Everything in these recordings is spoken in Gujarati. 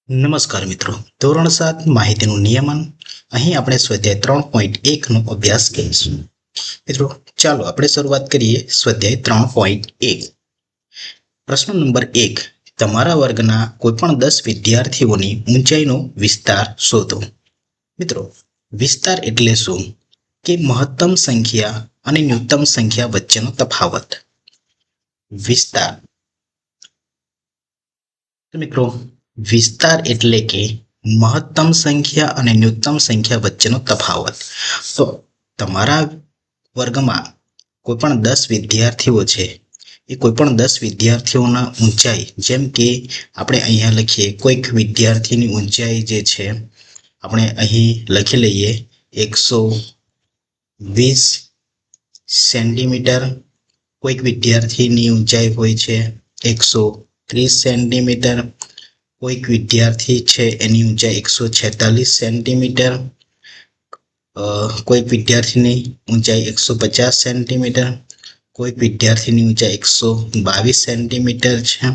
નમસ્કાર મિત્રો, ધોરણ 7 માહિતીનું નિયમન. અહીં આપણે સ્વાધ્યાય 3.1 નો અભ્યાસ કરીશું. મિત્રો ચાલો આપણે શરૂઆત કરીએ સ્વાધ્યાય 3.1. પ્રશ્ન નંબર 1. તમારા વર્ગના કોઈપણ 10 વિદ્યાર્થીઓની ઊંચાઈનો વિસ્તાર શોધો. મિત્રો વિસ્તાર એટલે શું? કે મહત્તમ સંખ્યા અને ન્યૂનતમ સંખ્યા વચ્ચેનો તફાવત. વિસ્તાર મિત્રો વિસ્તાર એટલે કે મહત્તમ સંખ્યા અને ન્યૂનતમ સંખ્યા વચ્ચેનો તફાવત. તો તમારા વર્ગમાં કોઈ પણ 10 વિદ્યાર્થીઓ છે, એ કોઈ પણ 10 વિદ્યાર્થીઓના ઊંચાઈ, જેમ કે આપણે અહીંયા લખીએ કોઈક વિદ્યાર્થીની ઊંચાઈ જે છે આપણે અહીં લખી લઈએ 120 સેન્ટીમીટર. કોઈક વિદ્યાર્થીની ઊંચાઈ હોય છે 130 સેન્ટીમીટર. કોઈક વિદ્યાર્થી છે એની ઊંચાઈ 146 સેન્ટીમીટર. કોઈક વિદ્યાર્થીની ઊંચાઈ 150 સેન્ટીમીટર. કોઈક વિદ્યાર્થીની ઊંચાઈ 122 સેન્ટીમીટર છે.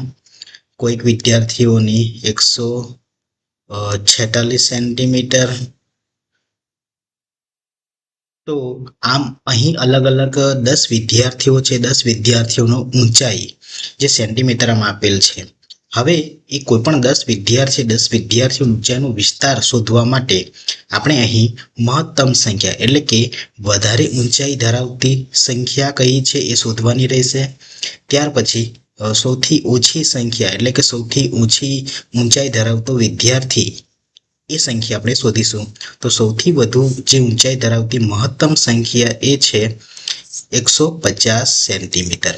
કોઈક વિદ્યાર્થીઓની 146 સેન્ટીમીટર. તો આમ અહીં અલગ અલગ 10 વિદ્યાર્થીઓ છે. 10 વિદ્યાર્થીઓનો ઊંચાઈ જે સેન્ટીમીટરમાં આપેલ છે. હવે એ કોઈ પણ 10 વિદ્યાર્થીઓ ઊંચાઈનો વિસ્તાર શોધવા માટે આપણે અહીં મહત્તમ સંખ્યા એટલે કે વધારે ઊંચાઈ ધરાવતી સંખ્યા કઈ છે એ શોધવાની રહેશે. ત્યાર પછી સૌથી ઓછી સંખ્યા એટલે કે સૌથી ઓછી ઊંચાઈ ધરાવતો વિદ્યાર્થી એ સંખ્યા આપણે શોધીશું. તો સૌથી વધુ જે ઊંચાઈ ધરાવતી મહત્તમ સંખ્યા એ છે 150 સેન્ટીમીટર.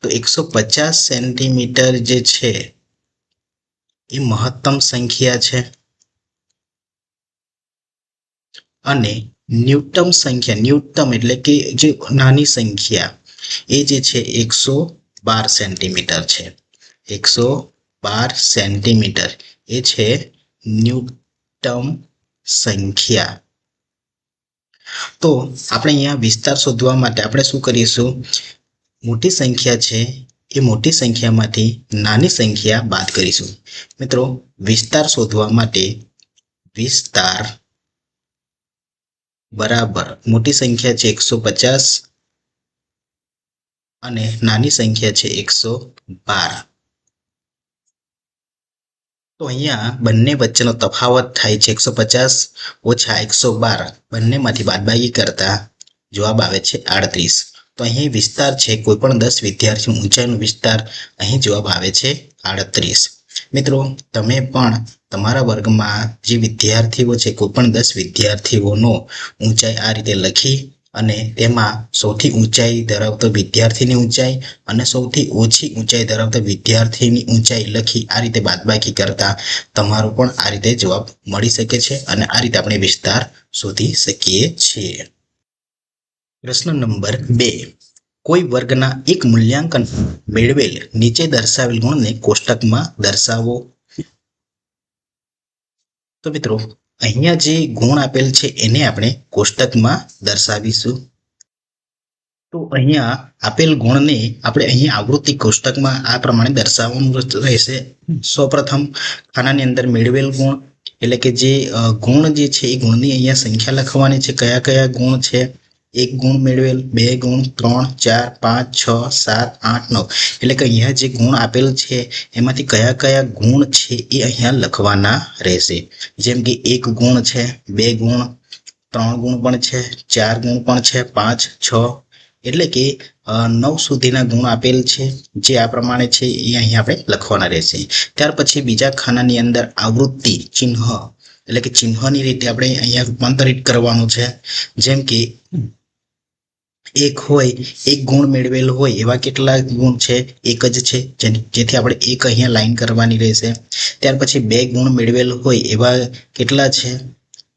તો 150 સેન્ટીમીટર જે છે એ મહત્તમ સંખ્યા છે. અને ન્યૂનતમ એટલે કે જે નાની સંખ્યા એ જે છે 112 સેન્ટીમીટર છે. 112 સેન્ટીમીટર એ છે ન્યૂનતમ સંખ્યા. તો આપણે અહીંયા વિસ્તાર શોધવા માટે આપણે શું કરીશું? મોટી સંખ્યા છે એ મોટી સંખ્યામાંથી નાની સંખ્યા બાદ કરીશું. મિત્રો વિસ્તાર શોધવા માટે વિસ્તાર બરાબર મોટી સંખ્યા છે 150 અને નાની સંખ્યા છે 112. તો અહીંયા બંને વચ્ચેનો તફાવત થાય છે 150 ઓછા 112. બંનેમાંથી બાદબાકી કરતા જવાબ આવે છે 38. તો અહીં વિસ્તાર છે કોઈ પણ 10 વિદ્યાર્થીઓ ઊંચાઈનો વિસ્તાર, અહીં જવાબ આવે છે 38. મિત્રો તમે પણ તમારા વર્ગમાં જે વિદ્યાર્થીઓ છે કોઈ પણ 10 વિદ્યાર્થીઓનો ઊંચાઈ આ રીતે લખી અને તેમાં સૌથી ઊંચાઈ ધરાવતો વિદ્યાર્થીની ઊંચાઈ અને સૌથી ઓછી ઊંચાઈ ધરાવતા વિદ્યાર્થીની ઊંચાઈ લખી આ રીતે બાદબાકી કરતા તમારો પણ આ રીતે જવાબ મળી શકે છે અને આ રીતે આપણે વિસ્તાર શોધી શકીએ છીએ. પ્રશ્ન નંબર 2. કોઈ વર્ગના એક મૂલ્યાંકન મેળવેલ નીચે દર્શાવેલ ગુણને કોષ્ટકમાં દર્શાવો. તો મિત્રો અહીંયા જે ગુણ આપેલ છે એને આપણે કોષ્ટકમાં દર્શાવીશું. તો અહીંયા આપેલ ગુણને આપણે અહીંયા આવૃત્તિ કોષ્ટકમાં આ પ્રમાણે દર્શાવવાનું રહેશે. સૌપ્રથમ ખાનાની અંદર મેળવેલ ગુણ એટલે કે જે ગુણ જે છે એ ગુણની અહીંયા સંખ્યા લખવાની છે. કયા કયા ગુણ છે? 1 ગુણ મેળવેલ, 2 ગુણ, 3, 4, 5, 6, 7, 8, 9. એટલે કે અહીંયા જે ગુણ આપેલ છે એમાંથી કયા કયા ગુણ છે એ અહીંયા લખવાના રહેશે. જેમ કે 1 ગુણ છે, 2 ગુણ, 3 ગુણ પણ છે, 4 ગુણ પણ છે, 5, 6 એટલે કે 9 સુધીના ગુણ આપેલ છે. જે આ પ્રમાણે છે એ અહીંયા આપણે લખવાના રહેશે. ત્યાર પછી બીજા ખાનાની અંદર આવૃત્તિ ચિહ્ન એટલે કે ચિહ્નની રીતે આપણે અહીંયા રૂપાંતરિત કરવાનું છે. જેમ કે 1 હોય, 1 ગુણ મેળવેલ હોય એવા કેટલા ગુણ છે? 1 જ છે, જેથી આપણે 1 અહીંયા લાઈન કરવાની રહેશે. ત્યાર પછી 2 ગુણ મેળવેલ હોય એવા કેટલા છે?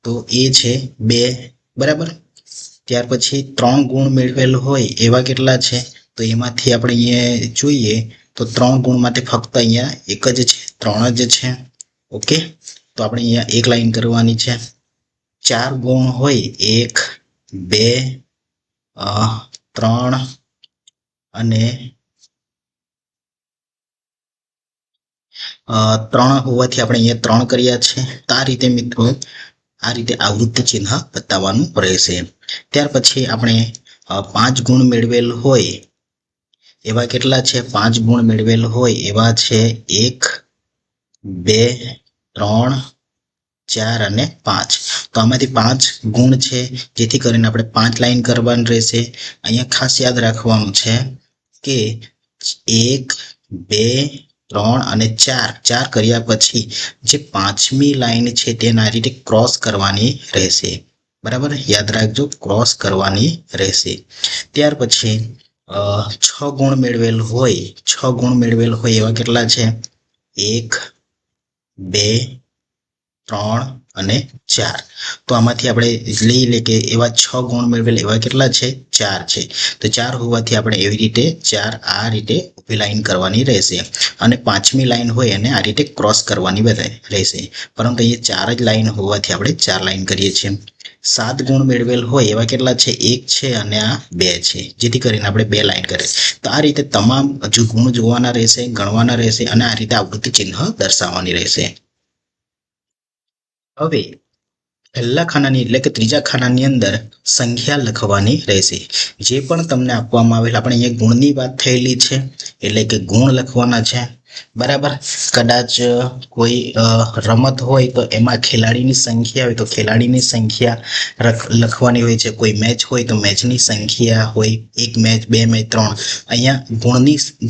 તો એ છે 2, બરાબર. ત્યાર પછી 3 ગુણ મેળવેલ હોય એવા કેટલા છે? તો એમાંથી આપણે અહીંયા જોઈએ તો 3 ગુણ માટે ફક્ત અહીંયા 1 જ છે, 3 જ છે. ઓકે, તો આપણે અહીંયા 1 લાઈન કરવાની છે. 4 ગુણ હોય 1, 2, 3 અને 3 હોવાથી આપણે અહીંયા 3 કર્યા છે. તો આ રીતે મિત્રો આ રીતે આવૃત્તિ ચિહ્ન બતાવવાનું રહેશે. ત્યાર પછી આપણે 5 ગુણ મેળવેલ હોય એવા કેટલા છે? 5 ગુણ મેળવેલ હોય એવા છે 1, 2, 3, 4 અને 5. તો આમાંથી 5 ગુણ છે, જેથી કરીને આપણે 5 લાઈન કરવાની રહેશે. અહીંયા ખાસ યાદ રાખવાનું છે કે 1, 2, 3 અને 4 કર્યા પછી જે 5મી લાઈન છે તેને આ રીતે ક્રોસ કરવાની રહેશે. બરાબર, યાદ રાખજો, ક્રોસ કરવાની રહેશે. ત્યાર પછી 6 ગુણ મેળવેલ હોય એવા કેટલા છે? 1, 2, 3 અને 4. તો આમાંથી આપણે લઈ લે કે એવા 6 ગુણ મેળવેલ એવા કેટલા છે? 4 છે. તો 4 હોવાથી આપણે એવી રીતે 4 આ રીતે ઊભી લાઈન કરવાની રહેશે અને 5મી લાઈન હોય એને આ રીતે ક્રોસ કરવાની રહેશે. પરંતુ અહીંયા 4 જ લાઈન હોવાથી આપણે 4 લાઈન કરીએ છીએ. 7 ગુણ મેળવેલ હોય એવા કેટલા છે? 1 છે અને આ 2 છે, જેથી કરીને આપણે 2 લાઈન કરીએ. તો આ રીતે તમામ હજુ ગુણ જોવાના રહેશે, ગણવાના રહેશે અને આ રીતે આવૃત્તિ ચિહ્ન દર્શાવવાની રહેશે. હવે પહેલા ખાનાની એટલે કે ત્રીજા ખાનાની અંદર સંખ્યા લખવાની રહેશે. જે પણ તમને આપવામાં આવેલ, આપણે અહીંયા ગુણની વાત થયેલી છે એટલે કે ગુણ લખવાના છે. બરાબર, કદાચ કોઈ રમત હોય તો એમાં ખેલાડીની સંખ્યા હોય તો ખેલાડીની સંખ્યા લખવાની હોય છે. કોઈ મેચ હોય તો મેચની સંખ્યા હોય, 1 મેચ, 2 મેચ, 3. અહીંયા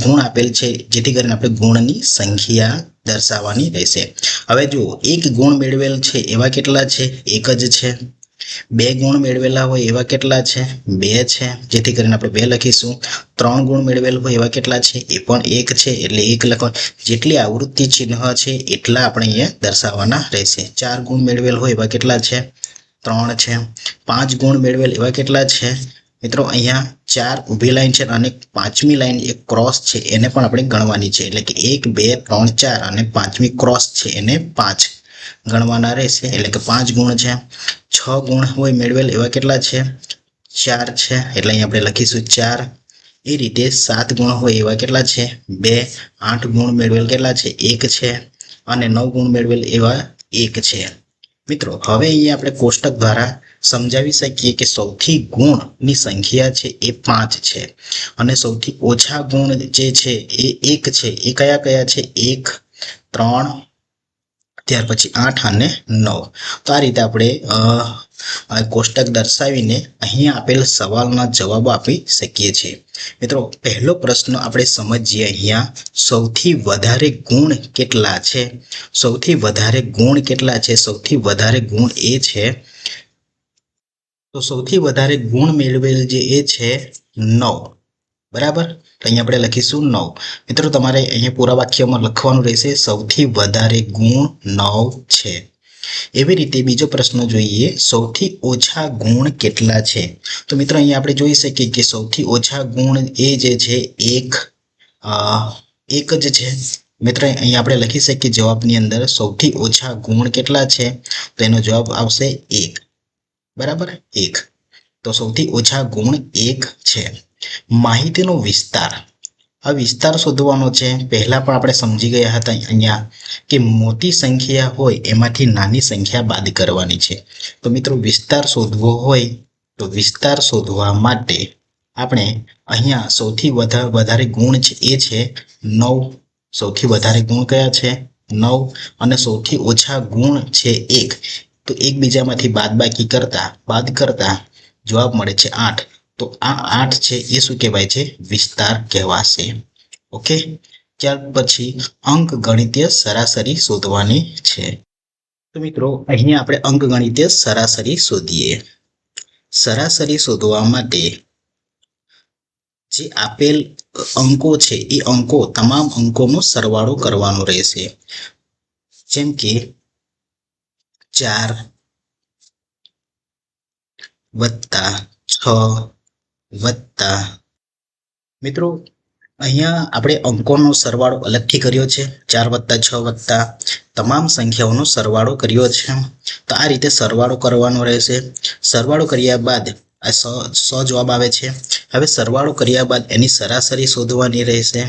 ગુણ આપેલ છે, જેથી કરીને આપણે ગુણની સંખ્યા દર્શાવવાની રહેશે. હવે જુઓ, 1 ગુણ મેળવેલ છે એવા કેટલા છે? 1 જ છે. 2 ગુણ મેળવેલા હોય એવા કેટલા છે? 2 છે, જેથી કરીને આપણે 2 લખીશું. 3 ગુણ મેળવેલ હોય એવા કેટલા છે? એ પણ 1 છે, એટલે 1 લખવાનું. જેટલી આવૃત્તિ ચિહ્ન છે એટલા આપણે અહીંયા દર્શાવવાના રહેશે. 4 ગુણ મેળવેલ હોય એવા કેટલા છે? 3 છે. 5 ગુણ મેળવેલ એવા કેટલા છે? મિત્રો અહીંયા 4 ઊભી લાઈન છે અને 5મી લાઈન એક ક્રોસ છે, એને પણ આપણે ગણવાની છે. એટલે કે 1, 2, 3, 4 અને 5મી ક્રોસ છે એને 5 ગણવાના રહેશે. એટલે કે 5 ગુણ છે. 6 ગુણ હોય મેળવેલ એવા કેટલા છે? 4 છે, એટલે અહીં આપણે લખીશું 4. એ રીતે 7 ગુણ હોય એવા કેટલા છે? 2. 8 ગુણ મેળવેલ કેટલા છે? 1 છે અને 9 ગુણ મેળવેલ એવા 1 છે. મિત્રો હવે અહીંયા આપણે કોષ્ટક દ્વારા સમજાવી શકીએ કે સૌથી ગુણની સંખ્યા છે એ 5 છે અને સૌથી ઓછા ગુણ જે છે એ 1 છે. એ કયા કયા છે? 1, 3, ત્યાર પછી 8 અને 9. તો આ રીતે આપણે કોષ્ટક દર્શાવીને અહીં આપેલ સવાલના જવાબો આપી શકીએ છીએ. મિત્રો પહેલો પ્રશ્ન આપણે સમજીએ. અહીંયા સૌથી વધારે ગુણ કેટલા છે? સૌથી વધારે ગુણ કેટલા છે? સૌથી વધારે ગુણ એ છે, તો સૌથી વધારે ગુણ મેળવેલ જે એ છે 9. બરાબર, અહીંયા આપણે લખીશું 9. મિત્રો તમારે અહીંયા પૂરા વાક્યમાં લખવાનું રહેશે સૌથી વધારે ગુણ 9 છે. એવી રીતે બીજો પ્રશ્ન જોઈએ, સૌથી ઓછા ગુણ કેટલા છે? તો મિત્રો અહીંયા આપણે જોઈ શકીએ કે સૌથી ઓછા ગુણ એ જે છે 1 જ છે. મિત્રો અહીંયા આપણે લખી શકીએ જવાબની અંદર સૌથી ઓછા ગુણ કેટલા છે? તો એનો જવાબ આવશે 1. બરાબર, 1. તો સૌથી ઓછા ગુણ 1 છે. માહિતીનો વિસ્તાર, આ વિસ્તાર શોધવાનો છે. પહેલા પણ આપણે સમજી ગયા હતા અહીંયા કે મોટી સંખ્યા હોય એમાંથી નાની સંખ્યા બાદ કરવાની છે. તો મિત્રો વિસ્તાર શોધવો હોય તો વિસ્તાર શોધવા માટે આપણે અહીંયા સૌથી વધારે ગુણ છે એ છે 9. સૌથી વધારે ગુણ કયા છે? 9. અને સૌથી ઓછા ગુણ છે 1. તો એકબીજામાંથી બાદ કરતા જવાબ મળે છે 8. તો આ 8 છે એ શું કહેવાય છે? વિસ્તાર કહેવાશે. ઓકે, ત્યાર પછી અંક ગણિતીય સરાસરી શોધવાની છે. તો મિત્રો અહીંયા આપણે અંક ગણિતીય સરાસરી શોધીએ. સરાસરી શોધવા માટે જે આપેલ અંકો છે એ અંકો, તમામ અંકોનો સરવાળો કરવાનો રહેશે. જેમ કે 4 વત્તા 6 વત્તા, મિત્રો અહીંયા આપણે અંકોનો સરવાળો અલગથી કર્યો છે. 4 વત્તા 6 વત્તા તમામ સંખ્યાઓનો સરવાળો કર્યો છે. તો આ રીતે સરવાળો કરવાનો રહેશે. સરવાળો કર્યા બાદ આ 100 જવાબ આવે છે. હવે સરવાળો કર્યા બાદ એની સરાસરી શોધવાની રહેશે.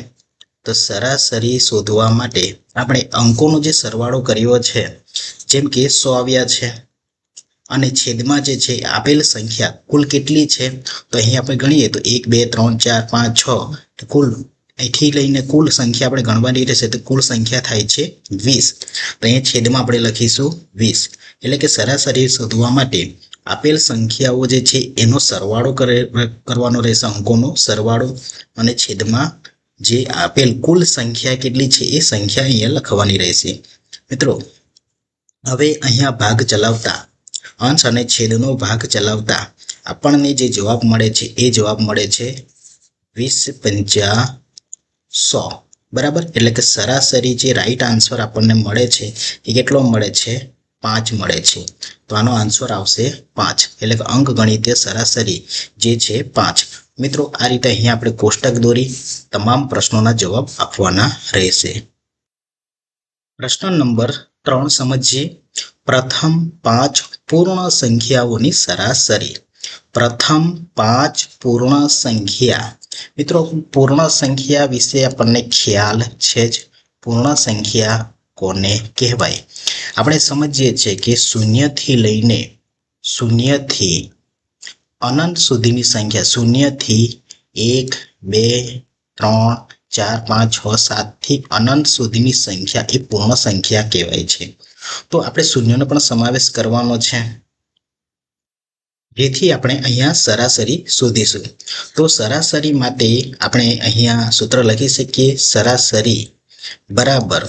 તો તો સરાસરી શોધવા માટે આપણે અંકોનો જે સરવાળો કર્યો છે, જેમ કે 100 આવ્યા છે અને છેદમાં જે છે આપેલ સંખ્યા કુલ કેટલી છે, તો અહીં આપણે ગણીએ તો 1 2 3 4 5 6 કુલ અહીંથી લઈને કુલ સંખ્યા આપણે ગણવાની રહેશે તો કુલ સંખ્યા થાય છે 20. તો અહીં છેદમાં આપણે લખીશું 20. એટલે કે સરાસરી શોધવા માટે આપેલ સંખ્યાઓ જે છે એનો સરવાળો કરવાનો રહેશે, અંકોનો સરવાળો, અને છેદમાં જે આપેલ કુલ સંખ્યા કેટલી છે એ સંખ્યા અહીંયા લખવાની રહેશે. મિત્રો હવે અહીંયા ભાગ ચલાવતા અંશ અને છેદનો ભાગ ચલાવતા આપણને જે જવાબ મળે છે એ જવાબ મળે છે 20 × 100. બરાબર. એટલે કે સરાસરી જે રાઈટ આન્સર આપણને મળે છે એ કેટલો મળે છે? 5 મળે છે. તો આનો આન્સર આવશે 5. એટલે કે અંકગણિતીય સરાસરી જે છે 5. મિત્રો આ રીતે અહીંયા આપણે કોષ્ટક દોરી તમામ પ્રશ્નોના જવાબ આપવાના રહેશે. પ્રશ્ન નંબર 3 સમજીએ. પ્રથમ 5 પૂર્ણ સંખ્યાઓની સરાસરી. પ્રથમ 5 પૂર્ણ સંખ્યા. મિત્રો પૂર્ણ સંખ્યા વિશે આપણને ખ્યાલ છે જ. પૂર્ણ સંખ્યા કોને કહેવાય? આપણે સમજીએ છીએ કે શૂન્યથી લઈને શૂન્યથી અનંત સુધીની સંખ્યા, શૂન્યથી 1 2 3 4 5 6 7 થી અનંત સુધીની સંખ્યા એ પૂર્ણ સંખ્યા કહેવાય છે. તો આપણે શૂન્યનો પણ સમાવેશ કરવાનો છે, જેથી આપણે અહીંયા સરાસરી શોધીશું. તો સરાસરી માટે આપણે અહીંયા સૂત્ર લખી શકીએ, સરાસરી બરાબર.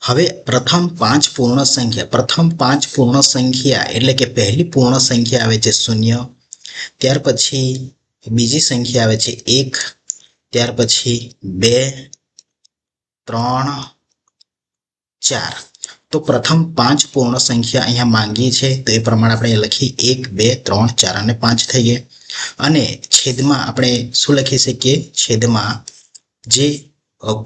હવે પ્રથમ 5 પૂર્ણ સંખ્યા, પ્રથમ 5 પૂર્ણ સંખ્યા એટલે કે પહેલી પૂર્ણ સંખ્યા આવે છે 0, ત્યાર પછી બીજી સંખ્યા આવે છે 1, ત્યાર પછી 2 3 4. તો પ્રથમ 5 પૂર્ણ સંખ્યા અહીંયા માંગી છે, તો એ પ્રમાણે આપણે લખી 1 2 3 4 અને 5 થઈ ગયા. અને છેદમાં આપણે શું લખી શકીએ? છેદમાં જે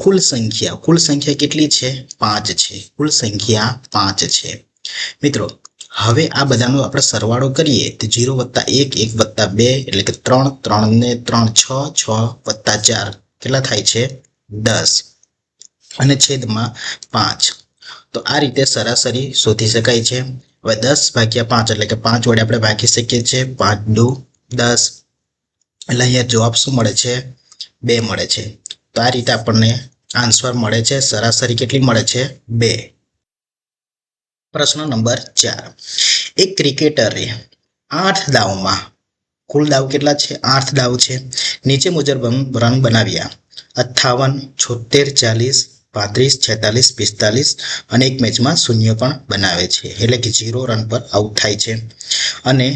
કુલ સંખ્યા કેટલી છે? 5 છે. કુલ સંખ્યા 5 છે. મિત્રો હવે આ બધાનો આપણે સરવાળો કરીએ તો 0 + 1 1 + 2 એટલે કે 3 3 ને 3 6 6 + 4 કેટલા થાય છે? 10 અને છેદમાં 5. તો આ રીતે સરાસરી શોધી શકાય છે. હવે 10/5 એટલે કે 5 વડે આપણે ભાગી શકીએ છીએ. 5 દુ 10 એટલે અહીંયા જવાબ શું મળે છે? 2 મળે છે. તો આ રીતે આપણને આન્સર મળે છે. સરાસરી કેટલી મળે છે? 2. પ્રશ્ન નંબર 4. એક ક્રિકેટરે 8 દાવમાં, કુલ દાવ કેટલા છે? 8 દાવ છે. નીચે મુજબ રન બનાવ્યા: 58 76 40 35 46 45 અને એક મેચમાં 0 પણ બનાવે છે. એટલે કે 0 રન પર આઉટ થાય છે અને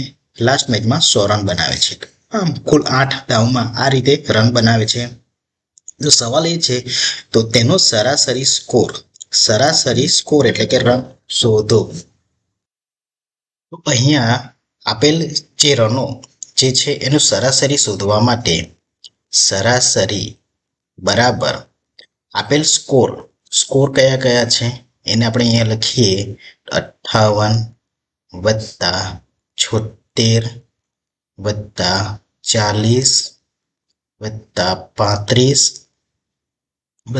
લાસ્ટ મેચમાં 100 રન બનાવે છે. આમ કુલ 8 દાવમાં આ રીતે રન બનાવે છે. તો સવાલ એ છે તો તેનો સરાસરી સ્કોર એટલે કે રન શોધો. તો અહીંયા આપેલ જે રનો જે છે એનું સરાસરી શોધવા માટે સરાસરી બરાબર આપેલ સ્કોર કયા કયા છે એને આપણે અહીંયા લખીએ: 58 + 76 + 40 + 35 +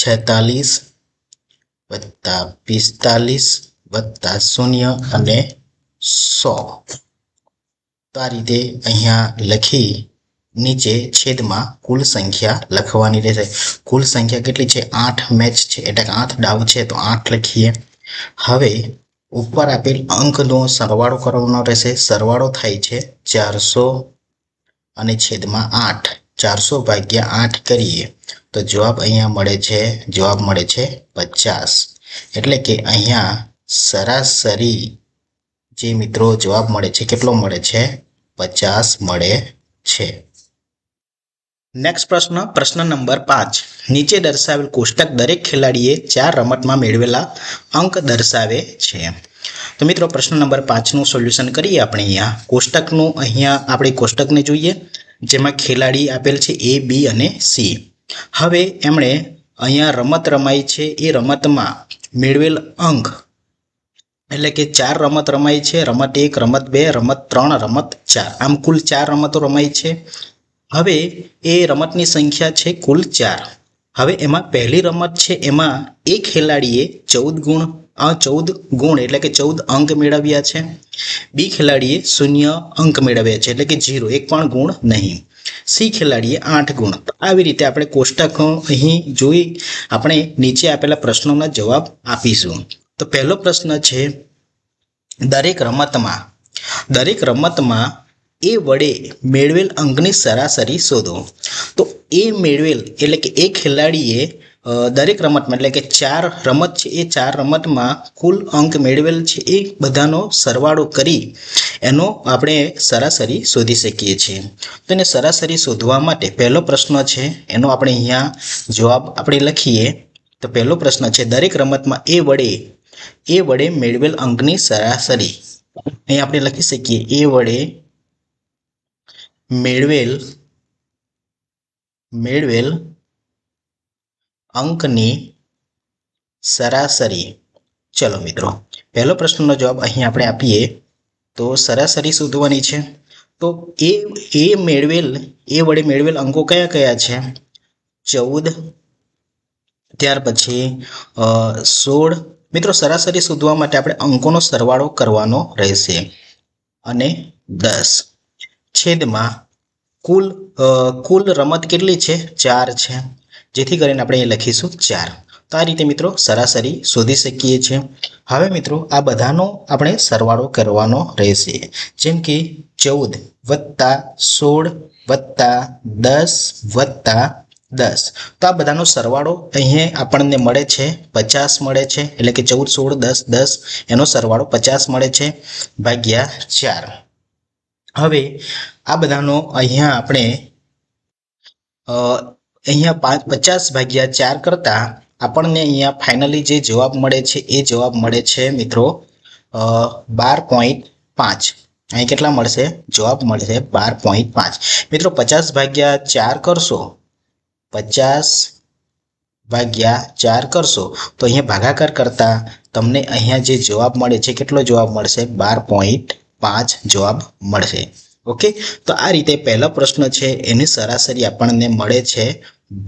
46 + 45 + 0 અને 100. તો આ રીતે અહીંયા લખી નીચે છેદમાં કુલ સંખ્યા લખવાની રહેશે. કુલ સંખ્યા કેટલી છે? 8 મેચ છે એટલે કે 8 દાવ છે, તો 8 લખીએ. હવે ઉપર આપેલ અંકનો સરવાળો કરવાનો રહેશે. સરવાળો થાય છે 400 અને છેદમાં 8. 400/8 કરીએ તો જવાબ અહીંયા મળે છે, જવાબ મળે છે 50. એટલે કે અહીંયા સરાસરી જે મિત્રો જવાબ મળે છે કેટલો મળે છે? 50 મળે છે. નેક્સ્ટ પ્રશ્ન નંબર 5. નીચે દર્શાવેલ કોષ્ટક દરેક ખેલાડીએ 4 રમતમાં મેળવેલા અંક દર્શાવે છે. તો મિત્રો પ્રશ્ન નંબર 5 નું સોલ્યુશન કરીએ આપણે. અહીંયા આપણે કોષ્ટકને જોઈએ, જેમાં ખેલાડી આપેલ છે A, B અને C. હવે એમણે અહીંયા રમત રમાઈ છે, એ રમતમાં મેળવેલ અંક એટલે કે 4 રમત રમાઈ છે. રમત 1, રમત 2, રમત 3, રમત 4. આમ કુલ 4 રમતો રમાઈ છે. હવે એ રમતની સંખ્યા છે કુલ 4. હવે એમાં પહેલી રમત છે એમાં એ ખેલાડીએ 14 ગુણ એટલે કે 14 અંક મેળવ્યા છે. બી ખેલાડીએ 0 અંક મેળવ્યા છે એટલે કે 0, એક પણ ગુણ નહીં. સી ખેલાડીએ 8 ગુણ. તો આવી રીતે આપણે કોષ્ટક અહીં જોઈ આપણે નીચે આપેલા પ્રશ્નોના જવાબ આપીશું. તો પહેલો પ્રશ્ન છે, દરેક રમતમાં એ વડે મેળવેલ અંકની સરાસરી શોધો. તો એ મેળવેલ એટલે કે એ ખેલાડીએ દરેક રમતમાં એટલે કે 4 રમત છે એ 4 રમતમાં કુલ અંક મેળવેલ છે એ બધાનો સરવાળો કરી એનો આપણે સરાસરી શોધી શકીએ છીએ. તો એને સરાસરી શોધવા માટે પહેલો પ્રશ્ન છે એનો આપણે અહીંયા જવાબ આપણે લખીએ. તો પહેલો પ્રશ્ન છે, દરેક રમતમાં એ વડે મેળવેલ અંકની સરાસરી. અહીં આપણે લખી શકીએ એ વડે મેળવેલ અંકની સરાસરી. ચલો મિત્રો, પહેલો પ્રશ્નનો જવાબ અહીં આપણે આપીએ. તો સરાસરી શોધવાની છે. તો એ વડે મેળવેલ અંકો કયા કયા છે? 14, ત્યાર પછી 16. મિત્રો, સરાસરી શોધવા માટે આપણે અંકોનો સરવાળો કરવાનો રહેશે અને 10 છેદમાં કુલ રમત કેટલી છે? 4 છે, જેથી કરીને આપણે અહીં લખીશું 4. તો આ રીતે મિત્રો સરાસરી શોધી શકીએ છીએ. હવે મિત્રો આ બધાનો આપણે સરવાળો કરવાનો રહેશે, જેમ કે 14 વત્તા 16 વત્તા 10 વત્તા 10. તો આ બધાનો સરવાળો અહીંયા આપણને મળે છે 50 મળે છે, એટલે કે 14, 16, 10, 10 એનો સરવાળો 50 મળે છે ભાગ્યા 4. હવે આ બધાનો અહીંયા આપણે 50 ભાગ્યા 4 કરતા આપણને અહીંયા ફાઇનલી જે જવાબ મળે છે એ જવાબ મળે છે મિત્રો 12.5. અહીં કેટલા મળશે? જવાબ મળશે 12.5. મિત્રો 50 ભાગ્યા 4 કરશો, 50 ભાગ્યા 4 કરશો તો અહીંયા ભાગાકાર કરતા તમને અહીંયા જે જવાબ મળે છે કેટલો જવાબ મળશે? 12.5 જવાબ મળશે. ઓકે, તો આ રીતે પહેલો પ્રશ્ન છે એની સરાસરી આપણને મળે છે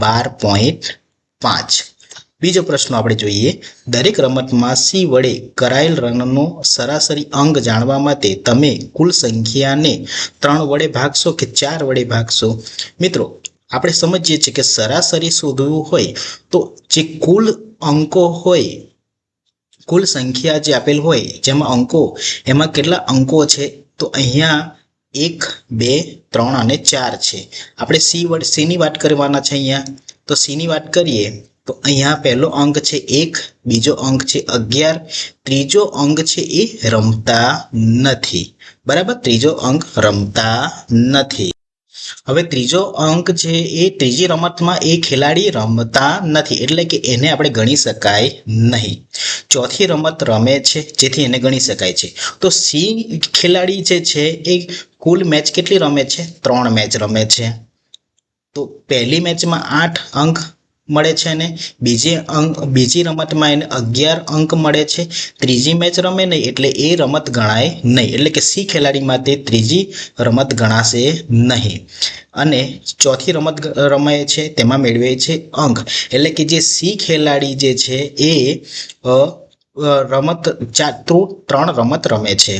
12.5. બીજો પ્રશ્ન આપણે જોઈએ, દરેક રમતમાં સી વડે કરાયેલ રનનો સરાસરી અંક જાણવા માટે તમે કુલ સંખ્યાને 3 વડે ભાગશો કે 4 વડે ભાગશો? મિત્રો, આપણે સમજીએ છીએ કે સરાસરી શોધવું હોય તો જે કુલ અંકો હોય, કુલ સંખ્યા જે આપેલ હોય જેમાં અંકો, એમાં કેટલા અંકો છે? તો અહીંયા 1, 2, 3 અને 4 છે. આપણે સીની વાત કરવાના છે અહીંયા. તો સીની વાત કરીએ તો અહીંયા પહેલો અંક છે 1, બીજો અંક છે 11, ત્રીજો અંક છે એ રમતા નથી. બરાબર, ત્રીજો અંક રમતા નથી. હવે ત્રીજો અંક છે એ ત્રીજી રમતમાં એ ખેલાડી રમતા નથી, એટલે કે એને આપણે ગણી શકાય નહીં. ચોથી રમત રમે છે જેથી એને ગણી શકાય છે. તો સી ખેલાડી જે છે એ કુલ મેચ કેટલી રમે છે? 3 મેચ રમે છે. તો પહેલી મેચમાં 8 અંક મળે છે અને બીજી રમતમાં એને 11 અંક મળે છે. ત્રીજી મેચ રમે નહીં એટલે એ રમત ગણાય નહીં, એટલે કે સી ખેલાડી માટે ત્રીજી રમત ગણાશે નહીં. અને ચોથી રમત રમે છે તેમાં મેળવે છે અંક, એટલે કે જે સી ખેલાડી જે છે એ 3 રમત રમે છે,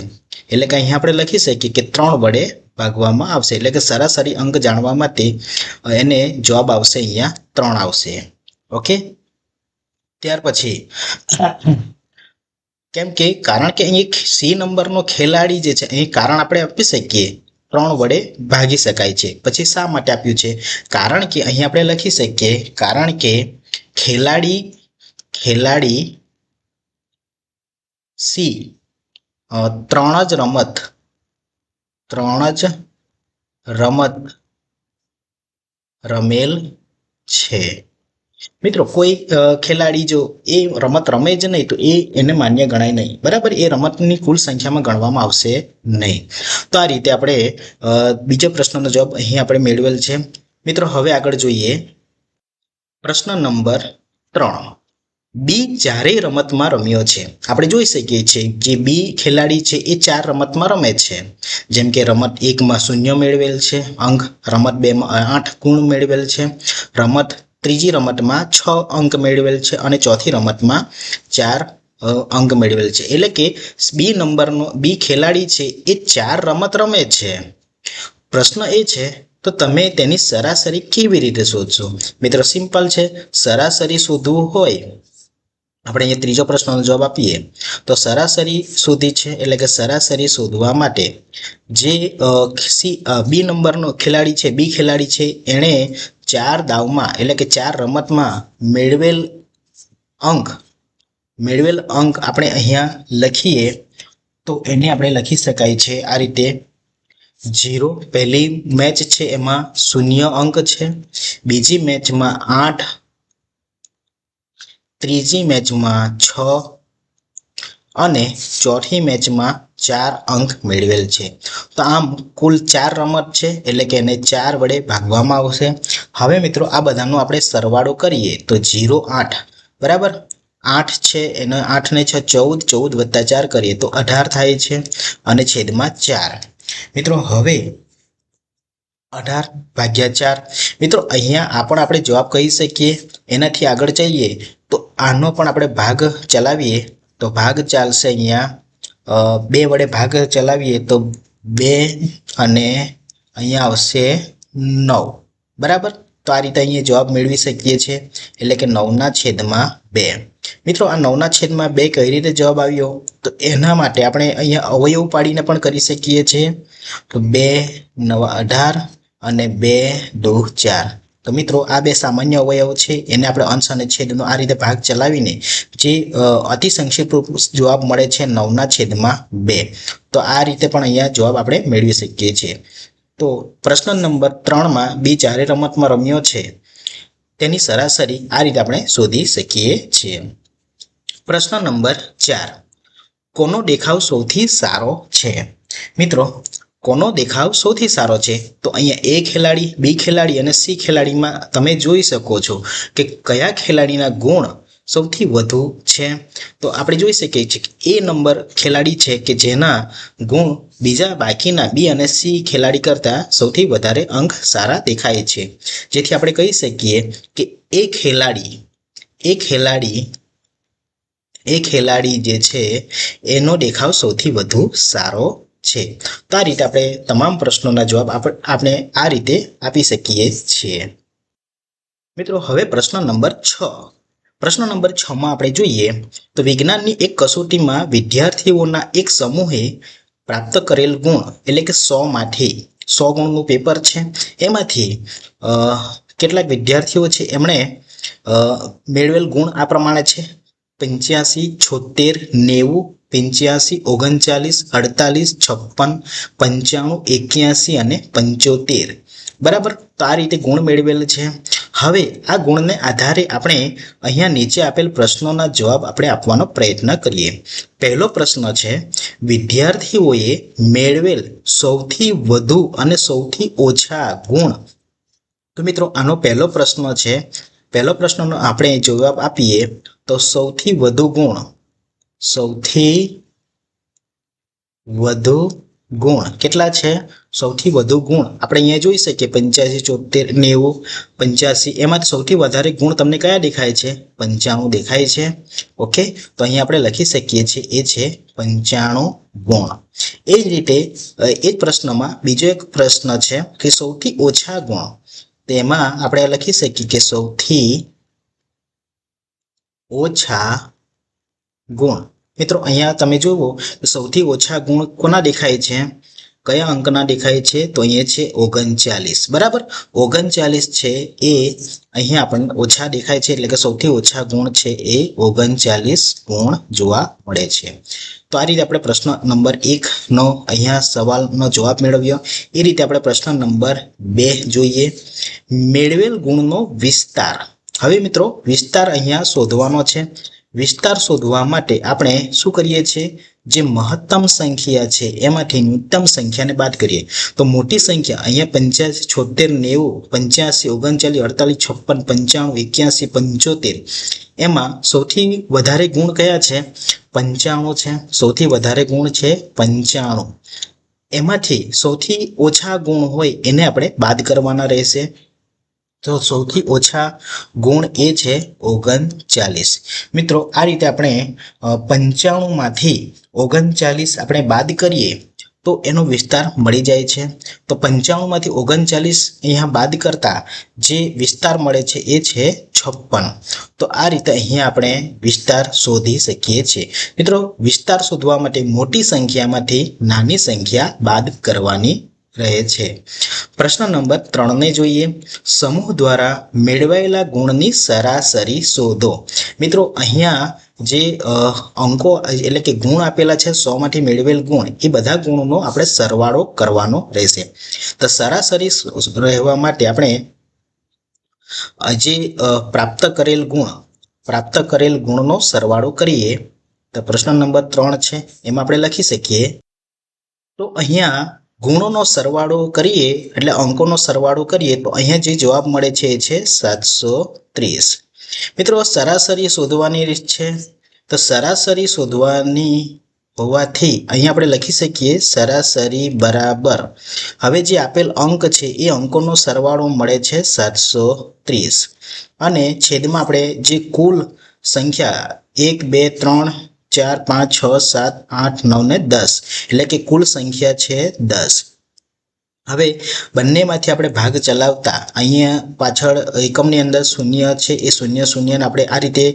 એટલે કે અહીંયા આપણે લખી શકીએ કે 3 વડે ભાગવામાં આવશે, એટલે કે સરાસરી અંક જાણવા માટે એને જવાબ આવશે અહીંયા 3 આવશે. ઓકે, ત્યાર પછી કેમ કે કારણ કે અહીં સી નંબરનો ખેલાડી જે છે અહીં કારણ આપણે આપી શકીએ 3 વડે ભાગી શકાય છે. પછી શા માટે આપ્યું છે? કારણ કે અહીં આપણે લખી શકીએ કારણ કે ખેલાડી સી 3 જ રમત રમેલ છે. મિત્રો, કોઈ ખેલાડી જો એ રમત રમે જ નહીં તો એને માન્ય ગણાય નહીં. બરાબર, એ રમતની કુલ સંખ્યામાં ગણવામાં આવશે નહીં. તો આ રીતે આપણે બીજા પ્રશ્નનો જવાબ અહીં આપણે મેળવેલ છે. મિત્રો, હવે આગળ જોઈએ પ્રશ્ન નંબર 3. બી 4 રમતમાં રમ્યો છે. આપણે જોઈ શકીએ છીએ કે બી ખેલાડી છે એ 4 રમતમાં રમે છે, જેમ કે રમત 1માં 0 મેળવેલ છે અંક, રમત 2માં 8 ગુણ મેળવેલ છે, રમત ત્રીજી રમતમાં 6 અંક મેળવેલ છે અને ચોથી રમતમાં 4 અંક મેળવેલ છે. એટલે કે બી નંબરનો બી ખેલાડી છે એ 4 રમત રમે છે. પ્રશ્ન એ છે તો તમે તેની સરાસરી કેવી રીતે શોધશો? મિત્રો સિમ્પલ છે. સરાસરી શોધવું હોય, આપણે અહીંયા ત્રીજો પ્રશ્નનો જવાબ આપીએ તો સરાસરી શોધી છે. એટલે કે સરાસરી શોધવા માટે જે બી નંબરનો ખેલાડી છે, બી ખેલાડી છે, એણે 4 દાવમાં એટલે કે 4 રમતમાં મેળવેલ અંક આપણે અહીંયા લખીએ તો એને આપણે લખી શકાય છે આ રીતે 0. પહેલી મેચ છે એમાં 0 અંક છે, બીજી મેચમાં 8, ત્રીજી મેચમાં 6 અને ચોથી મેચમાં 4 અંક મેળવેલ છે. તો આમ કુલ 4 રમત છે એટલે કે એને 4 વડે ભાગવામાં આવશે. હવે મિત્રો આ બધાનો આપણે સરવાળો કરીએ તો 0, 8 બરાબર 8 છે એને 8 ને 6 14, 14 વત્તા 4 કરીએ તો 18 થાય છે અને છેદમાં 4. મિત્રો હવે 18 ભાગ્યા 4 મિત્રો અહીંયા આ પણ આપણે જવાબ કહી શકીએ. એનાથી આગળ જઈએ તો આનો પણ આપણે ભાગ ચલાવીએ તો ભાગ ચાલશે. અહીંયા 2 વડે ભાગ ચલાવીએ તો 2 અને અહીંયા આવશે 9 બરાબર. તો આ રીતે અહીંયા જવાબ મેળવી શકીએ છીએ એટલે કે 9/2. મિત્રો આ 9/2 કઈ રીતે જવાબ આવ્યો તો એના માટે આપણે અહીંયા અવયવ પાડીને પણ કરી શકીએ છીએ. તો 2 9 18 અને 2 2 4. તો મિત્રો આ 2 સામાન્ય અવયવ છે એને આપણે અંશ અને છેદનો આ રીતે ભાગ ચલાવીને જે અતિ સંક્ષિપ્ત જવાબ મળે છે 9/2. તો આ રીતે પણ અહીંયા જવાબ આપણે મેળવી શકીએ છીએ. તો પ્રશ્ન નંબર 3માં બી 4 રમતમાં રમ્યો છે તેની સરાસરી આ રીતે આપણે શોધી શકીએ છીએ. પ્રશ્ન નંબર 4, કોનો દેખાવ સૌથી સારો છે? મિત્રો કોનો દેખાવ સૌથી સારો છે તો અહીંયા એ ખેલાડી, બી ખેલાડી અને સી ખેલાડીમાં તમે જોઈ શકો છો કે કયા ખેલાડીના ગુણ સૌથી વધુ છે. તો આપણે જોઈ શકીએ છીએ કે એ નંબર ખેલાડી છે કે જેના ગુણ બીજા બાકીના બી અને સી ખેલાડી કરતાં સૌથી વધારે અંક સારા દેખાય છે. જેથી આપણે કહી શકીએ કે એ ખેલાડી જે છે એનો દેખાવ સૌથી વધુ સારો છે. તો આ રીતે આપણે તમામ પ્રશ્નોના જવાબ આપણે આ રીતે આપી શકીએ છીએ. મિત્રો હવે પ્રશ્ન નંબર 6. પ્રશ્ન નંબર 6માં આપણે જોઈએ તો વિજ્ઞાનની એક કસોટીમાં વિદ્યાર્થીઓના એક સમૂહે પ્રાપ્ત કરેલ ગુણ એટલે કે 100માંથી 100 ગુણનું પેપર છે. એમાંથી કેટલાક વિદ્યાર્થીઓ છે એમણે મેળવેલ ગુણ આ પ્રમાણે છે 85, 76, 90, 85, 39, 48, 56, 95, 81 અને 75 બરાબર. તો આ રીતે ગુણ મેળવેલ છે. હવે આ ગુણને આધારે આપણે અહીંયા નીચે આપેલ પ્રશ્નોના જવાબ આપણે આપવાનો પ્રયત્ન કરીએ. પહેલો પ્રશ્ન છે વિદ્યાર્થીઓએ મેળવેલ સૌથી વધુ અને સૌથી ઓછા ગુણ. તો મિત્રો આનો પહેલો પ્રશ્ન છે. પહેલો પ્રશ્નનો આપણે જવાબ આપીએ તો સૌથી વધુ ગુણ કેટલા છે? સૌથી વધુ ગુણ આપણે અહીંયા જોઈ શકીએ 85, 74, 90, 85. એમાં સૌથી વધારે ગુણ તમને કયા દેખાય છે? 95 દેખાય છે. ઓકે, તો અહીંયા આપણે લખી શકીએ છીએ એ છે 95 ગુણ. એ જ રીતે એ જ પ્રશ્નમાં બીજો એક પ્રશ્ન છે કે સૌથી ઓછા ગુણ. તેમાં આપણે લખી શકીએ કે સૌથી ઓછા ગુણ. મિત્રો અહીંયા તમે જુઓ સૌથી ઓછા ગુણ કોના દેખાય છે? કયા અંકના દેખાય છે? તો અહીંયા છે 39 બરાબર. 39 છે એ અહીંયા આપણને ઓછા દેખાય છે એટલે કે સૌથી ઓછા ગુણ છે એ 39 ગુણ જોવા મળે છે. તો આ રીતે આપણે પ્રશ્ન નંબર 1 નો અહીંયા સવાલનો જવાબ મેળવ્યો. એ રીતે આપણે પ્રશ્ન નંબર 2 જોઈએ મેળવેલ ગુણનો વિસ્તાર. હવે મિત્રો વિસ્તાર અહીંયા શોધવાનો છે. વિસ્તાર શોધવા માટે આપણે શું કરીએ છીએ? જે મહત્તમ સંખ્યા છે એમાંથી ન્યૂનતમ સંખ્યાને બાદ કરીએ. તો મોટી સંખ્યા અહીંયા 85, 76, 90, 85, 39, 48, 56, 95, 81, 75 એમાં સૌથી વધારે ગુણ કયા છે? 95 છે. સૌથી વધારે ગુણ છે 95. એમાંથી સૌથી ઓછા ગુણ હોય એને આપણે બાદ કરવાના રહેશે. તો સૌથી ઓછા ગુણ એ છે 39. મિત્રો આ રીતે આપણે 95માંથી 39 આપણે બાદ કરીએ તો એનો વિસ્તાર મળી જાય છે. તો 95માંથી 39 અહીંયા બાદ કરતા જે વિસ્તાર મળે છે એ છે 56. તો આ રીતે અહીંયા આપણે વિસ્તાર શોધી શકીએ છીએ. મિત્રો વિસ્તાર શોધવા માટે મોટી સંખ્યામાંથી નાની સંખ્યા બાદ કરવાની રહે છે. પ્રશ્ન નંબર 3 ને જોઈએ. સમૂહ દ્વારા મેળવાયેલા ગુણની સરાસરી શોધો. મિત્રો અહીંયા જે અંકો એટલે કે ગુણ આપેલા છે 100માંથી મેળવેલ ગુણ એ બધા ગુણનો આપણે સરવાળો કરવાનો રહેશે. તો સરાસરી રહેવા માટે આપણે જે પ્રાપ્ત કરેલ ગુણનો સરવાળો કરીએ. તો પ્રશ્ન નંબર 3 છે એમાં આપણે લખી શકીએ. તો અહીંયા ગુણોનો સરવાળો કરીએ એટલે અંકોનો સરવાળો કરીએ તો અહીંયા જે જવાબ મળે છે એ છે 730. મિત્રો સરાસરી શોધવાની રીત છે. તો સરાસરી શોધવાની હોવાથી અહીંયા આપણે લખી શકીએ સરાસરી બરાબર હવે જે આપેલ અંક છે એ અંકોનો સરવાળો મળે છે 730 અને છેદમાં આપણે જે કુલ સંખ્યા 1 2 3 4 5 6 7 8 9 ને 10 એટલે કે કુલ સંખ્યા છે 10. હવે બંનેમાંથી આપણે ભાગ ચલાવતા અહીંયા પાછળ એકમની અંદર શૂન્ય છે એ શૂન્ય શૂન્યને આપણે આ રીતે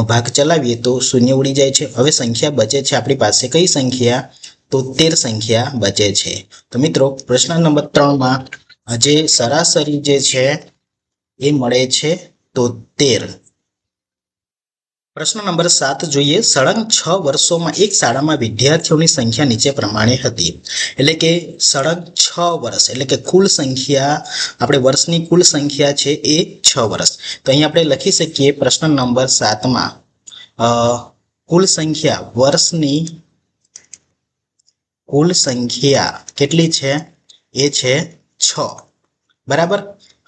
ભાગ ચલાવીએ તો શૂન્ય ઉડી જાય છે. હવે સંખ્યા બચે છે આપણી પાસે કઈ સંખ્યા? તો 13 સંખ્યા બચે છે. તો મિત્રો પ્રશ્ન નંબર 3માં જે સરાસરી જે છે એ મળે છે 73. પ્રશ્ન નંબર 7 જોઈએ. સળંગ 6 વર્ષોમાં એક શાળામાં વિદ્યાર્થીઓની સંખ્યા નીચે પ્રમાણે હતી. એટલે કે સળંગ 6 વર્ષ એટલે કે કુલ સંખ્યા આપણે વર્ષની કુલ સંખ્યા છે એ 6 વર્ષ. તો અહીં આપણે લખી શકીએ પ્રશ્ન નંબર 7માં કુલ સંખ્યા વર્ષની કુલ સંખ્યા કેટલી છે? એ છે 6. બરાબર.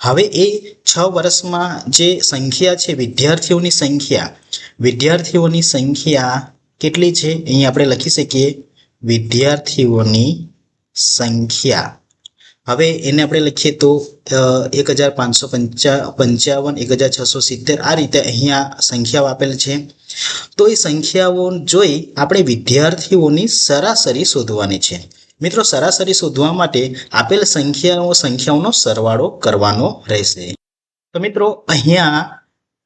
હવે એ 6 વર્ષમાં જે સંખ્યા છે વિદ્યાર્થીઓની સંખ્યા કેટલી છે? અહીં આપણે લખી શકીએ વિદ્યાર્થીઓની સંખ્યા. હવે એને આપણે લખીએ તો 1555 1670 આ રીતે અહીંયા સંખ્યાઓ આપેલ છે. તો એ સંખ્યાઓ જોઈ આપણે વિદ્યાર્થીઓની સરાસરી શોધવાની છે. મિત્રો સરાસરી શોધવા માટે આપેલ સંખ્યાઓનો સરવાળો કરવાનો રહેશે. તો મિત્રો અહીંયા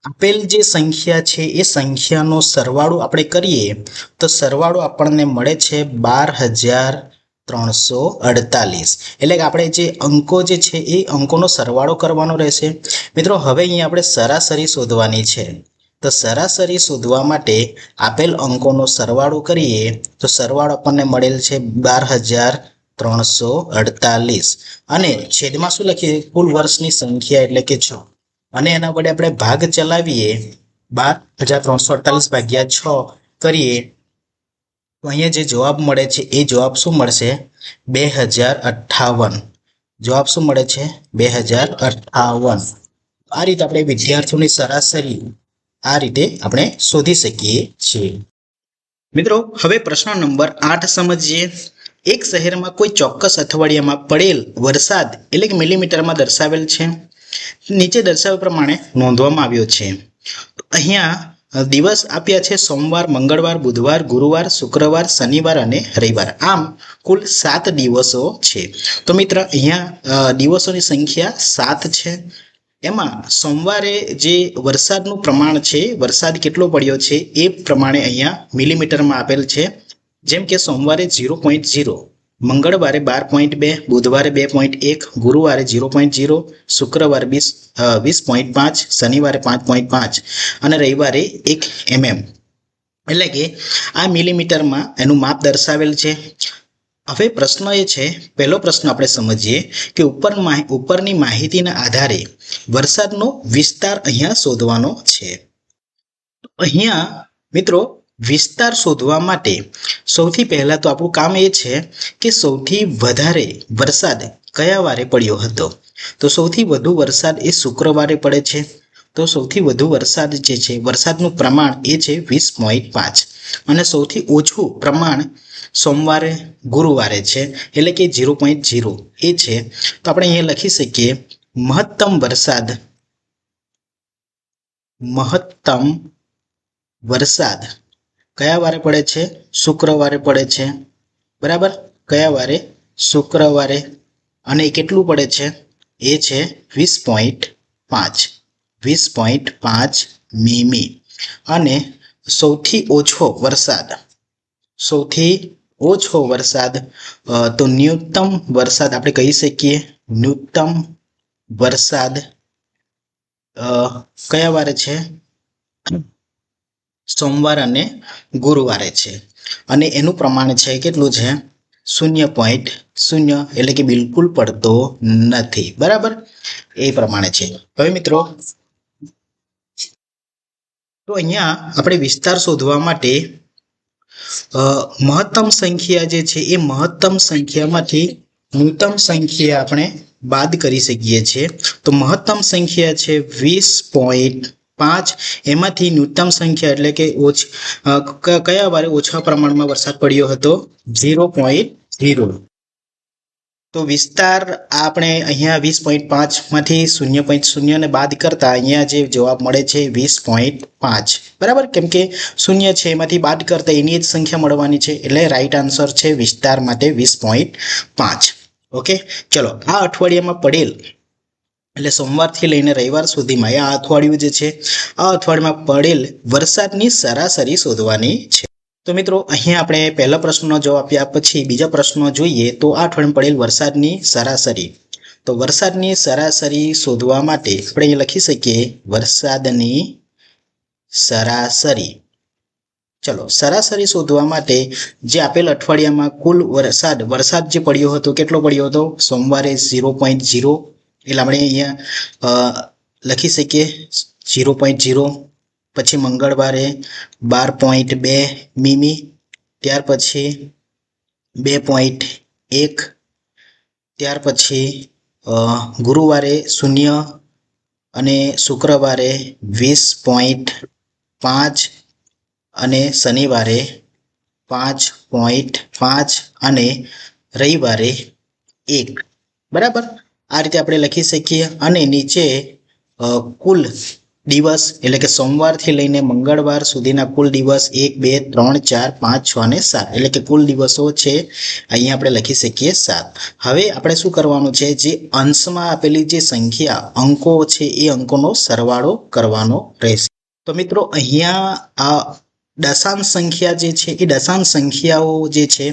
આપેલ જે સંખ્યા છે એ સંખ્યાનો સરવાળો આપણે કરીએ તો સરવાળો આપણને મળે છે 12348. એટલે કે આપણે જે અંકો જે છે એ અંકોનો સરવાળો કરવાનો રહેશે. મિત્રો હવે અહીંયા આપણે સરાસરી શોધવાની છે. તો સરાસરી શોધવા માટે આપેલ અંકોનો સરવાળો કરીએ તો સરવાળો આપણને મળેલ છે 12348 અને છેદમાં શું લખીએ? કુલ વર્ષની સંખ્યા એટલે કે 6 અને એના વડે આપણે ભાગ ચલાવીએ 12348 ભાગ્યા 6 કરીએ તો અહીંયા જે જવાબ મળે છે એ જવાબ શું મળશે? 2058. જવાબ શું મળે છે? 2058. આ રીતે આપણે વિદ્યાર્થીઓની સરાસરી આ રીતે આપણે શોધી શકીએ છીએ. મિત્રો હવે પ્રશ્ન નંબર 8 સમજીએ. એક શહેરમાં કોઈ ચોક્કસ અઠવાડિયામાં પડેલ વરસાદ એટલે કે મિલીમીટરમાં દર્શાવેલ છે. નીચે દર્શાવ્યા પ્રમાણે નોંધવામાં આવ્યો છે. અહીંયા દિવસ આપ્યા છે સોમવાર, મંગળવાર, બુધવાર, ગુરુવાર, શુક્રવાર, શનિવાર અને રવિવાર. આમ કુલ 7 દિવસો છે. તો મિત્ર અહીંયા દિવસોની સંખ્યા 7 છે. એમાં સોમવારે જે વરસાદનું પ્રમાણ છે, વરસાદ કેટલો પડ્યો છે એ પ્રમાણે અહીંયા મિલીમીટરમાં આપેલ છે. જેમ કે સોમવારે 0.0, મંગળવારે 12.2, બુધવારે 2.1, ગુરુવારે 0.0, શુક્રવારે 20.5, શનિવારે 5.5 અને રવિવારે 1 mm. એટલે કે આ મિલીમીટરમાં એનું માપ દર્શાવેલ છે. હવે પ્રશ્ન એ છે, પહેલો પ્રશ્ન આપણે સમજીએ કે ઉપરની માહિતીના આધારે વરસાદનો વિસ્તાર અહીંયા શોધવાનો છે. અહીંયા મિત્રો વિસ્તાર શોધવા માટે સૌથી પહેલા તો આપણું કામ એ છે કે સૌથી વધારે વરસાદ કયા વારે પડ્યો હતો. તો સૌથી વધુ વરસાદ એ શુક્રવારે પડે છે. તો સૌથી વધુ વરસાદ જે છે વરસાદનું પ્રમાણ એ છે 20.5 અને સૌથી ઓછું પ્રમાણ સોમવારે ગુરુવારે છે એટલે કે 0.0 એ છે. તો આપણે અહીંયા લખી શકીએ મહત્તમ વરસાદ મહત્તમ વરસાદ કયા વારે પડે છે? શુક્રવારે પડે છે, બરાબર. કયા વારે? શુક્રવારે. અને એ કેટલું પડે છે? એ છે 20.5 20.5 મીમી. અને સૌથી ઓછો વરસાદ તો ન્યૂનતમ વરસાદ આપણે કહી શકીએ ન્યૂનતમ વરસાદ કયા વારે છે? સોમવાર અને ગુરુવારે છે. અને એનું પ્રમાણ છે કેટલું છે? 0.0, એટલે કે બિલકુલ પડતો નથી, બરાબર. એ પ્રમાણે છે. હવે મિત્રો, તો અહીંયા આપણે વિસ્તાર શોધવા માટે મહત્તમ સંખ્યા જે છે એ મહત્તમ સંખ્યામાંથી ન્યૂનતમ સંખ્યા આપણે બાદ કરી શકીએ છીએ. તો મહત્તમ સંખ્યા છે 20.5, એમાંથી ન્યૂનતમ સંખ્યા એટલે કે કયા વારે ઓછા પ્રમાણમાં વરસાદ પડ્યો હતો? 0.0. તો વિસ્તાર આપણે અહીંયા 20.5 માંથી 0.0 ને બાદ કરતા અહીંયા જે જવાબ મળે છે 20.5, બરાબર. કેમ કે 0 છે એમાંથી બાદ કરતા એની જ સંખ્યા મળવાની છે, એટલે રાઈટ આન્સર છે વિસ્તાર માટે 20.5. ઓકે, ચલો. આ અઠવાડિયામાં પડેલ એટલે સોમવારથી લઈને રવિવાર સુધીમાં આ અઠવાડિયું જે છે, આ અઠવાડિયામાં પડેલ વરસાદની સરાસરી શોધવાની છે. તો મિત્રો, અહીંયા આપણે પહેલા પ્રશ્નનો જવાબ આપ્યા પછી બીજા પ્રશ્નો જોઈએ. તો આ અઠવાડિયામાં પડેલ વરસાદની સરાસરી. તો વરસાદની સરાસરી શોધવા માટે આપણે અહીં લખી શકીએ વરસાદની સરાસરી. ચલો, સરાસરી શોધવા માટે જે આપેલ અઠવાડિયામાં કુલ વરસાદ જે પડ્યો હતો, કેટલો પડ્યો હતો? સોમવારે 0.0, એટલે આપણે અહીંયા લખી શકીએ 0.0. પછી મંગળવારે 12.2 મીમી, ત્યાર પછી 2.1, ત્યાર પછી ગુરુવારે 0 અને શુક્રવારે 20.5 અને શનિવારે 5.5 અને રવિવારે 1, બરાબર. આ રીતે આપણે લખી શકીએ. અને નીચે કુલ દિવસ એટલે કે સોમવારથી લઈને મંગળવાર સુધીના કુલ દિવસ 1, 2, 3, 4, 5, 6 અને 7, એટલે કે કુલ દિવસો છે અહીંયા આપણે લખી શકીએ 7. હવે આપણે શું કરવાનું છે? જે અંશમાં આપેલી જે સંખ્યા અંકો છે એ અંકોનો સરવાળો કરવાનો રહેશે. તો મિત્રો, અહીંયા આ દશાંશ સંખ્યા જે છે એ દશાંશ સંખ્યાઓ જે છે,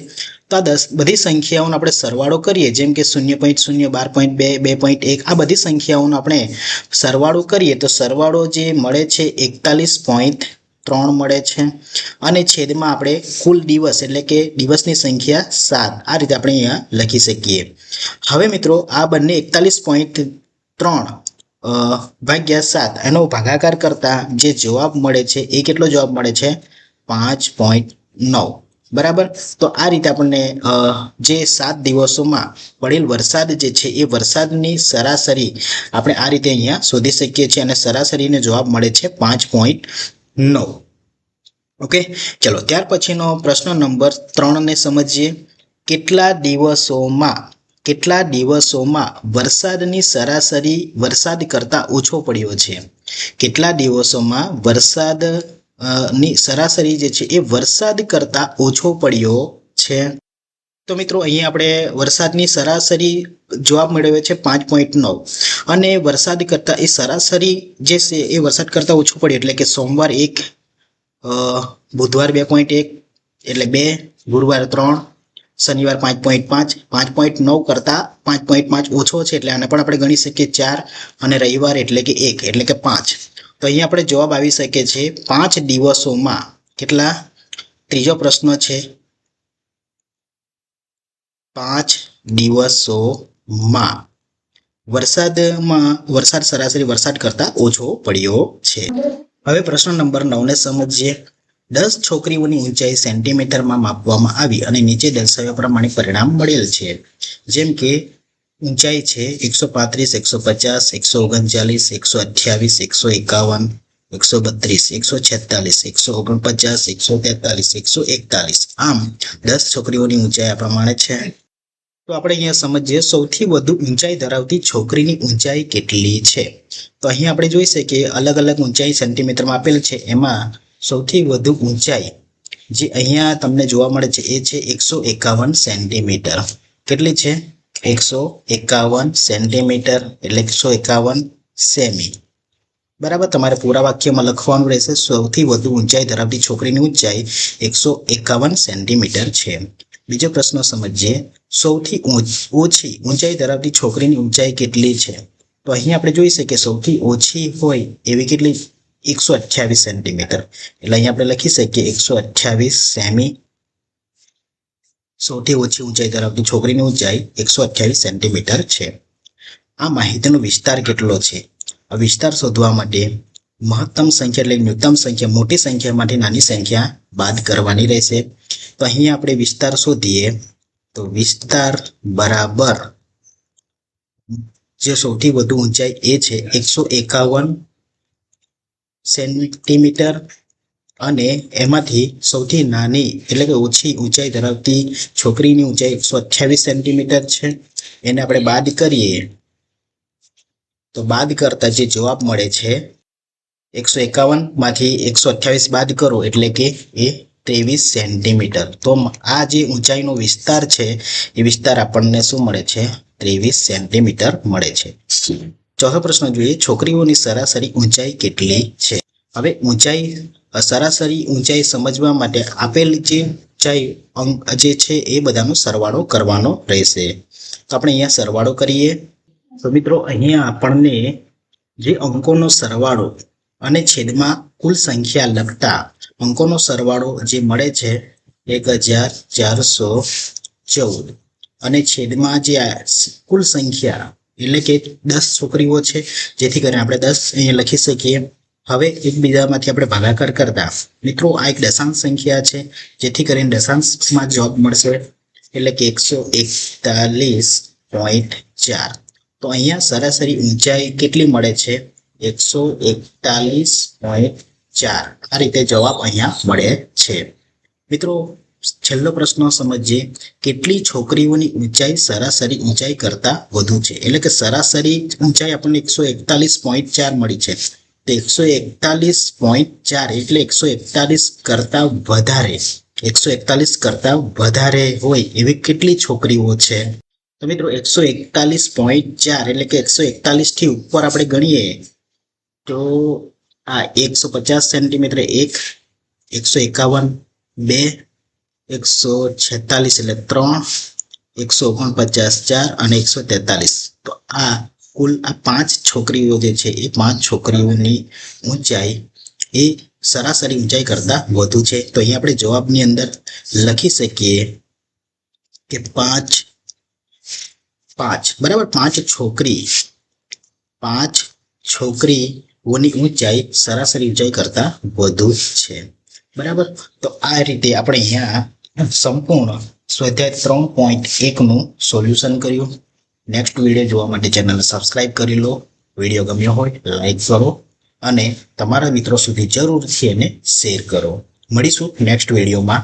તો આ બધી સંખ્યાઓનો આપણે સરવાળો કરીએ, જેમ કે 0.0, 12.2, 2.1, આ બધી સંખ્યાઓનો આપણે સરવાળો કરીએ તો સરવાળો જે મળે છે 41.3 મળે છે. અને છેદમાં આપણે કુલ દિવસ એટલે કે દિવસની સંખ્યા 7, આ રીતે આપણે અહીંયા લખી શકીએ. હવે મિત્રો, આ બંને 41.3 ભાગ્યા 7 એનો ભાગાકાર કરતા જે જવાબ મળે છે એ કેટલો જવાબ મળે છે? 5.9, બરાબર. તો આ રીતે આપણને જે 7 દિવસોમાં પડેલ વરસાદ જે છે એ વરસાદની સરાસરી આપણે આ રીતે અહીંયા શોધી શકીએ છીએ, અને સરાસરીનો જવાબ મળે છે 5.9. ઓકે, ચલો. ત્યાર પછીનો પ્રશ્ન નંબર 3 ને સમજીએ. કેટલા દિવસોમાં વરસાદની સરાસરી વરસાદ કરતા ઓછો પડ્યો છે? કેટલા દિવસોમાં વરસાદની સરાસરી જે છે એ વરસાદ કરતા ઓછો પડ્યો છે? તો મિત્રો, અહીંયા આપણે વરસાદની સરાસરી જવાબ મેળવ્યો છે 5.9, અને વરસાદ કરતા એ સરાસરી જે છે એ વરસાદ કરતા ઓછું પડ્યું, એટલે કે સોમવાર 1, બુધવાર 2.1 એટલે 2, ગુરુવાર 3, શનિવાર 5.5, 5.9 કરતા 5.5 ઓછો છે એટલે આને પણ આપણે ગણી શકીએ 4, અને રવિવાર એટલે કે 1 એટલે કે 5. તો અહીંયા આપણે જવાબ આવી શકે છે 5 દિવસોમાં. કેટલા? ત્રીજો પ્રશ્ન છે, 5 દિવસોમાં વરસાદ સરાસરી વરસાદ કરતા ઓછો પડ્યો છે. હવે પ્રશ્ન નંબર 9 ને સમજીએ. 10 છોકરીઓની ઊંચાઈ સેન્ટીમીટરમાં માપવામાં આવી અને નીચે દર્શાવ્યા પ્રમાણે પરિણામ મળેલ છે. જેમ કે ઊંચાઈ છે 135, 150, 139, 128, 151, 132, 146, 146, 149, 143, 141. આમ 10 છોકરીઓની ઊંચાઈ આ પ્રમાણે છે. તો આપણે અહીંયા સમજીએ સૌથી વધુ ઊંચાઈ ધરાવતી છોકરીની ઊંચાઈ કેટલી છે. તો અહીં આપણે જોઈ શકીએ અલગ અલગ ઊંચાઈ સેન્ટીમીટરમાં આપેલ છે. એમાં સૌથી વધુ ઊંચાઈ જે અહીંયા તમને જોવા મળે છે એ છે 151 સેન્ટીમીટર. કેટલી છે? 151 સેન્ટીમીટર એટલે 151 સેમી. બરાબર, તમારે પૂરા વાક્યમાં લખવાનું રહેશે સૌથી વધુ ઊંચાઈ ધરાવતી છોકરીની ઊંચાઈ 151 સેન્ટીમીટર છે. બીજો પ્રશ્ન સમજીએ સૌથી ઓછી ઊંચાઈ ધરાવતી છોકરીની ઊંચાઈ કેટલી છે. તો અહીં આપણે જોઈ શકીએ સૌથી ઓછી હોય એવી કેટલી 128 સેન્ટીમીટર એટલે અહીં આપણે લખી શકીએ 128 સેમી. સૌથી ઓછી ઊંચાઈ ધરાવતી છોકરીની ઊંચાઈ 128 સેન્ટીમીટર છે. આ માહિતીનો વિસ્તાર કેટલો છે? આ વિસ્તાર શોધવા માટે મહત્તમ સંખ્યા એટલે ન્યૂનતમ સંખ્યા મોટી સંખ્યામાંથી નાની સંખ્યા બાદ કરવાની રહેશે. તો અહીં આપણે વિસ્તાર શોધીએ તો વિસ્તાર બરાબર જે સૌથી વધુ ઊંચાઈ એ છે 151 સેન્ટીમીટર અને એમાંથી સૌથી નાની એટલે કે ઓછી ઊંચાઈ ધરાવતી છોકરીની ઊંચાઈ 128 સેન્ટીમીટર છે. એને આપણે બાદ કરીએ તો બાદ કરતા જે જવાબ મળે છે 151 માંથી 128 બાદ કરો એટલે કે એ 23 સેન્ટીમીટર. તો આ જે ઊંચાઈનો વિસ્તાર છે એ વિસ્તાર આપણને શું મળે છે? 23 સેન્ટીમીટર મળે છે. ચોથો પ્રશ્ન જોઈએ છોકરીઓની સરાસરી ઊંચાઈ કેટલી છે. હવે સરાસરી ઊંચાઈ સમજવા માટે આપેલ જે ઊંચાઈ અંક જે છે એ બધાનો સરવાળો કરવાનો રહેશે. તો આપણે અહીંયા સરવાળો કરીએ તો મિત્રો અહીંયા આપણને જે અંકોનો સરવાળો અને છેદમાં કુલ સંખ્યા લખતા અંકોનો સરવાળો જે મળે છે 1414 અને છેદમાં જે કુલ સંખ્યા એટલે કે 10 છોકરીઓ છે જેથી કરીને આપણે 10 અહીંયા લખી શકીએ. હવે એકબીજામાંથી આપણે ભાગાકાર કરતા મિત્રો આ એક દશાંશ સંખ્યા છે જેથી કરીને દશાંશમાં જવાબ મળશે એટલે કે 141.4. તો અહીંયા સરાસરી ઊંચાઈ કેટલી મળે છે? 141.4. આ રીતે જવાબ અહીંયા મળે છે. મિત્રો છેલ્લો પ્રશ્ન સમજીએ કેટલી છોકરીઓની ઊંચાઈ સરાસરી ઊંચાઈ કરતા વધુ છે. એટલે કે સરાસરી ઊંચાઈ આપણને 141.4 મળી છે. તો 141.4 એટલે 141 કરતા વધારે 141 કરતા વધારે હોય એવી કેટલી છોકરીઓ છે? તો મિત્રો 141.4 એટલે કે 141 થી ઉપર આપણે ગણીએ તો આ 150 સેન્ટીમીટર 1, 151 2, 146 એટલે 3, 149 4 અને 143. તો આ કુલ આ 5 છોકરીઓ જે છે એ 5 છોકરીઓની ઊંચાઈ એ સરાસરી ઊંચાઈ કરતા વધુ છે. તો અહીંયા આપણે જવાબની અંદર લખી શકીએ કે 5 બરાબર 5 છોકરીઓની ઊંચાઈ સરાસરી ઊંચાઈ કરતા વધુ છે. બરાબર, તો આ રીતે આપણે અહીંયા સંપૂર્ણ સ્વાધ્યાય 3.1 નું સોલ્યુશન કર્યું. નેક્સ્ટ વિડીયો જોવા માટે ચેનલને સબસ્ક્રાઇબ કરી લો. વિડીયો ગમ્યો હોય લાઈક કરો અને તમારા મિત્રો સુધી જરૂરથી એને શેર કરો. મળીશું નેક્સ્ટ વિડીયોમાં.